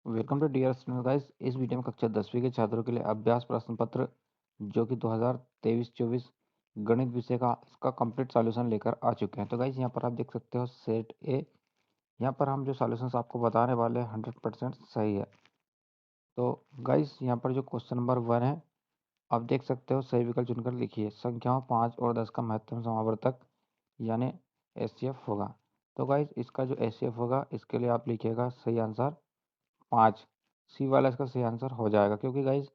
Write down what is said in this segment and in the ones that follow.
Welcome to dear student guys. इस video में कक्षा 10वीं के छात्रों के लिए अभ्यास प्रश्न पत्र जो कि 2023-24 गणित विषय का इसका कंप्लीट सॉल्यूशन लेकर आ चुके हैं। तो गाइस यहाँ पर आप देख सकते हो सेट ए। यहाँ पर हम जो सॉल्यूशंस आपको बताने वाले हैं 100% सही है। तो गाइस यहाँ पर जो क्वेश्चन नंबर 1 है, आप देख सकते हो सही विकल्प चुनकर लिखिए। संख्याओं 5 और 10 का महत्तम समावर्तक यानी एचसीएफ होगा। तो गाइस इसका जो एचसीएफ होगा इसके लिए आप लिखिएगा सही आंसर 5। सी वाला इसका सही आंसर हो जाएगा, क्योंकि गाइज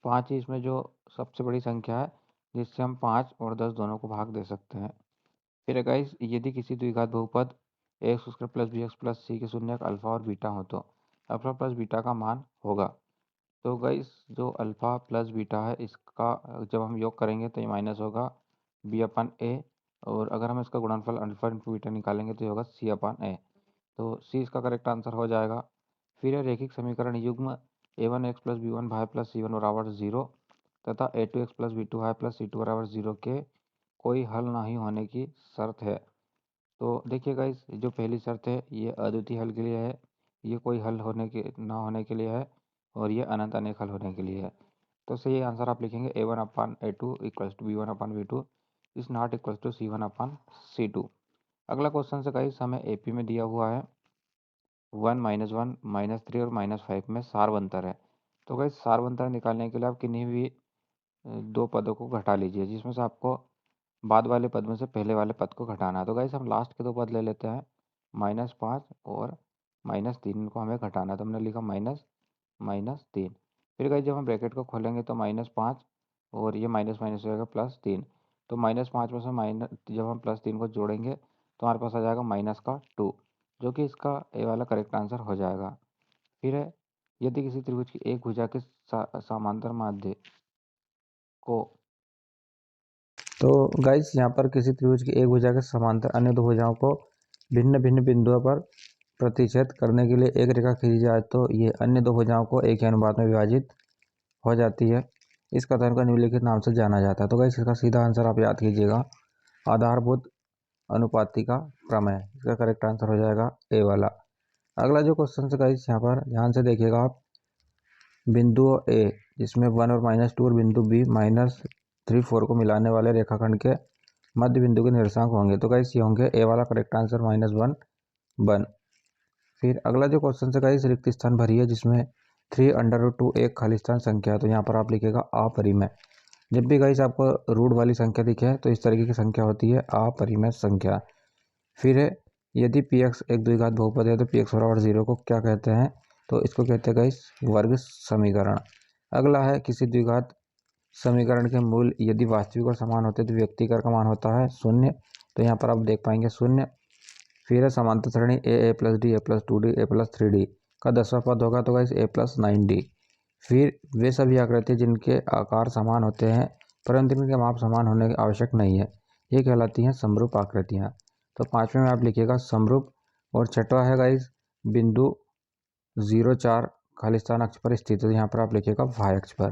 5 ही इसमें जो सबसे बड़ी संख्या है जिससे हम 5 और 10 दोनों को भाग दे सकते हैं। फिर गाइज यदि किसी द्विघात बहुपद x square plus b x plus c के शून्यक अल्फा और बीटा हो तो अल्फा प्लस बीटा का मान होगा। तो गाइज जो अल्फा प्लस बीटा है इसका जब हम योग करेंगे तो ये माइनस होगा बी अपन ए, और अगर हम इसका गुणनफल अल्फा इंटू बीटा निकालेंगे तो ये होगा सी अपन ए। तो सी इसका करेक्ट आंसर हो जाएगा। फिर है रैखिक समीकरण युग्म a1 x plus b one y plus c one बराबर 0 तथा a2 x plus b two y plus c two बराबर 0 के कोई हल नहीं होने की शर्त है। तो देखिएगा इस जो पहली शर्त है ये अद्वितीय हल के लिए है, ये कोई हल होने के ना होने के लिए है, और ये अनंत अनेक हल होने के लिए है। तो सही आंसर आप लिखेंगे a1 upon a2 equals to b1 upon b2 is not equals to c1 upon c2। अगला क्वेश्चन से गाइस हमें एपी में दिया हुआ है 1 -1 -3 और -5 में सारवंतर है। तो गाइस सारवंतर निकालने के लिए आप किन्हीं भी दो पदों को घटा लीजिए, जिसमें से आपको बाद वाले पद में से पहले वाले पद को घटाना है। तो गाइस हम लास्ट के दो पद ले लेते हैं, -5 और -3, इनको हमें घटाना है। तो हमने लिखा माइनस माइनस 3। फिर गाइस जब हम ब्रैकेट को खोलेंगे तो -5 और ये माइनस माइनस हो जाएगा +3। तो -5 में से माइनस जब हम +3 को जोड़ेंगे तो हमारे पास आ जाएगा -2, जो कि इसका ए वाला करेक्ट आंसर हो जाएगा। फिर है यदि किसी त्रिभुज की एक भुजा के समांतर माध्य को, तो गाइस यहाँ पर किसी त्रिभुज की एक भुजा के समांतर अन्य दो भुजाओं को भिन्न भिन्न बिंदुओं पर प्रतिच्छेद करने के लिए एक रेखा खींची जाए तो ये अन्य दो भुजाओं को एक ही अनुपात में विभाजित हो जाती है। इस कथन को निम्नलिखित नाम से जाना जाता है। तो गाइस इसका सीधा आंसर आप याद कीजिएगा, आधारभूत अनुपातिका प्रमेय। इसका करेक्ट आंसर हो जाएगा ए वाला। अगला जो क्वेश्चन है गाइस यहाँ पर ध्यान से देखिएगा आप, बिंदु ए जिसमें 1 और -2 और बिंदु बी -3 4 को मिलाने वाले रेखाखंड के मध्य बिंदु के निर्देशांक होंगे। तो गाइस ये होंगे ए वाला करेक्ट आंसर -1 1। फिर अगला जो क्वेश्चन है गाइस रिक्त स्थान भरिए जिसमें 3√2 एक खाली स्थान संख्या है। तो यहाँ पर आप लिखेगा अपरिमेय। जब भी गाइस आपको रूट वाली संख्या दिखे तो इस तरीके की संख्या होती है अपरिमेय संख्या। फिर है यदि पी एक्स एक द्विघात बहुपद है तो पी एक्स बराबर 0 को क्या कहते हैं? तो इसको कहते हैं गाइस वर्ग समीकरण। अगला है किसी द्विघात समीकरण के मूल यदि वास्तविक और समान होते तो व्यक्तिकर का मान होता है 0। तो यहाँ पर आप देख पाएंगे 0। फिर है समांतर श्रेणी a plus d a plus 2d a plus 3d का 10वां पद होगा तो गाइस ए प्लस 9d। फिर वे सभी आकृति जिनके आकार समान होते हैं परंतु इनके माप समान होने की आवश्यक नहीं है, ये कहलाती हैं समरूप आकृतियाँ। तो 5वें में आप लिखिएगा समरूप। और छठवा है गाइस बिंदु 0 4 खाली स्थान अक्ष पर स्थित है। यहाँ पर आप लिखिएगा y अक्ष पर,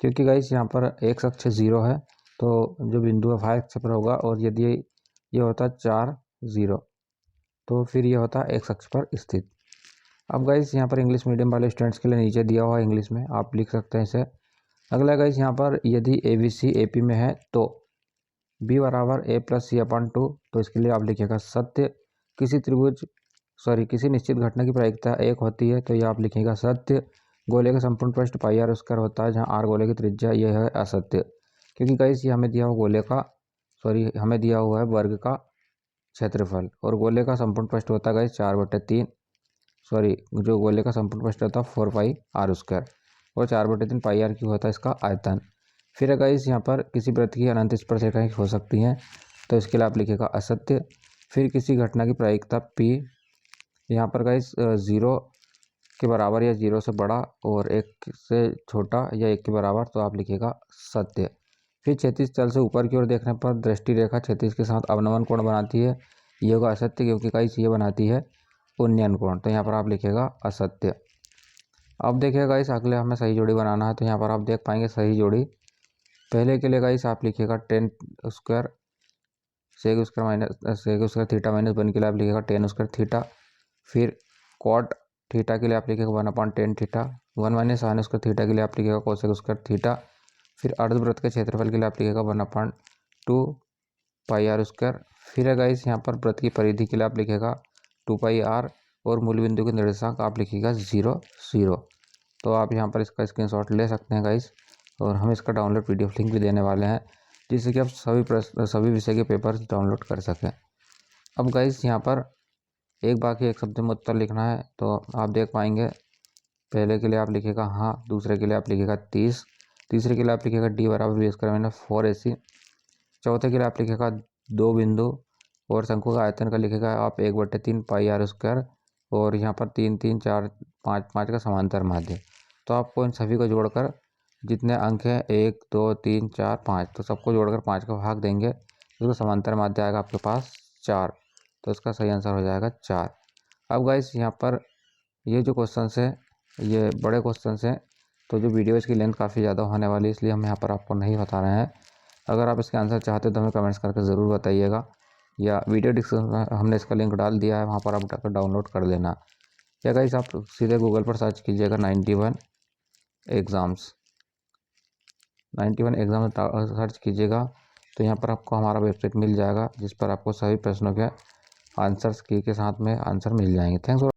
क्योंकि गाइस यहाँ पर x अक्ष 0 है तो जो बिंदु है y अक्ष पर होगा, और यदि ये होता 4 0 तो फिर ये होता x अक्ष पर स्थित। अब गाइस यहाँ पर इंग्लिश मीडियम वाले स्टूडेंट्स के लिए नीचे दिया हुआ है इंग्लिश में, आप लिख सकते हैं इसे। अगला गाइस यहाँ पर यदि ABC AP में है तो B बराबर A प्लस C अपन 2, तो इसके लिए आप लिखिएगा सत्य। किसी निश्चित घटना की प्रायिकता 1 होती है तो ये आप लिखिएगा सत्य। गोले का संपूर्ण पृष्ठ पाई आर स्क्वायर होता है जहाँ r गोले की त्रिज्या, यह है असत्य, क्योंकि गाइस ये हमें दिया हुआ हमें दिया हुआ है वर्ग का क्षेत्रफल, और गोले का संपूर्ण पृष्ठ होता है गाइस 4/3 जो गोले का संपूर्ण पृष्ठ होता है 4 पाई आर स्क्वायर, और 4/3 पाई आर क्यूब होता है इसका आयतन। फिर है गाइस यहाँ पर किसी वृत्त की अनंत स्पर्शरेखाएं हो सकती हैं तो इसके लिए आप लिखिएगा असत्य। फिर किसी घटना की प्रायिकता P, यहाँ पर गाइस 0 के बराबर या 0 से बड़ा और 1 से छोटा या 1 के बराबर, तो आप लिखिएगा सत्य। फिर क्षैतिज तल से ऊपर की ओर देखने पर दृष्टि रेखा क्षैतिज के साथ अवनमन कोण बनाती है, ये होगा असत्य, क्योंकि गाइस ये बनाती है उन्नयन कोण, तो यहाँ पर आप लिखिएगा असत्य। अब देखिएगा गाइस अगले हमें सही जोड़ी बनाना है, तो यहाँ पर आप देख पाएंगे सही जोड़ी। पहले के लिए गाइस आप लिखिएगा 10 स्क्वायर सेक स्क्वायर थीटा -1 के लिए आप लिखिएगा 10 स्क्वायर थीटा। फिर कॉट थीटा के लिए आप लिखेगा 1/10 थीटा, 1 - sin स्क्वायर थीटा के लिए आप लिखेगा कोसेक स्क्वायर थीटा। फिर अर्धवृत्त के क्षेत्रफल के लिए आप लिखेगा 1/2 पाई आर स्क्वायर। फिर है गाइस यहाँ पर वृत्त की परिधि के लिए आप लिखेगा 2 पाई आर, और मूल बिंदु के निर्देशांक आप लिखिएगा 0 0। तो आप यहाँ पर इसका स्क्रीनशॉट ले सकते हैं गाइस, और हम इसका डाउनलोड PDF लिंक भी देने वाले हैं, जिससे कि आप सभी विषय के पेपर डाउनलोड कर सकें। अब गाइस यहाँ पर एक बाकी एक शब्द में उत्तर लिखना है, तो आप देख पाएंगे। पहले के लिए आप लिखेगा हाँ, दूसरे के लिए आप लिखेगा 30, तीसरे के लिए आप लिखेगा D बराबर B² - 4AC, चौथे के लिए आप लिखेगा 2 बिंदु, और शंकु का आयतन का लिखेगा आप 1/3 पाई आर स्क्वायर, और यहाँ पर 3 3 4 5 5 का समांतर माध्य। तो आपको इन सभी को जोड़कर जितने अंक हैं 1 2 3 4 5, तो सबको जोड़कर 5 का भाग देंगे, तो समांतर माध्य आएगा आपके पास 4। तो इसका सही आंसर हो जाएगा 4। अब गाइस यहाँ पर ये जो क्वेश्चन है ये बड़े क्वेश्चन हैं, तो जो वीडियो इसकी लेंथ काफ़ी ज़्यादा होने वाली है, इसलिए हम यहाँ पर आपको नहीं बता रहे हैं। अगर आप इसके आंसर चाहते तो हमें कमेंट्स करके ज़रूर बताइएगा, या वीडियो डिस्क्रिप्शन में हमने इसका लिंक डाल दिया है, वहाँ पर आप जाकर डाउनलोड कर लेना। या गाइस आप सीधे गूगल पर सर्च कीजिएगा 91 एग्ज़ाम्स, 91 एग्ज़ाम सर्च कीजिएगा, तो यहाँ पर आपको हमारा वेबसाइट मिल जाएगा, जिस पर आपको सभी प्रश्नों के आंसर्स की के साथ में आंसर मिल जाएंगे। Thanks for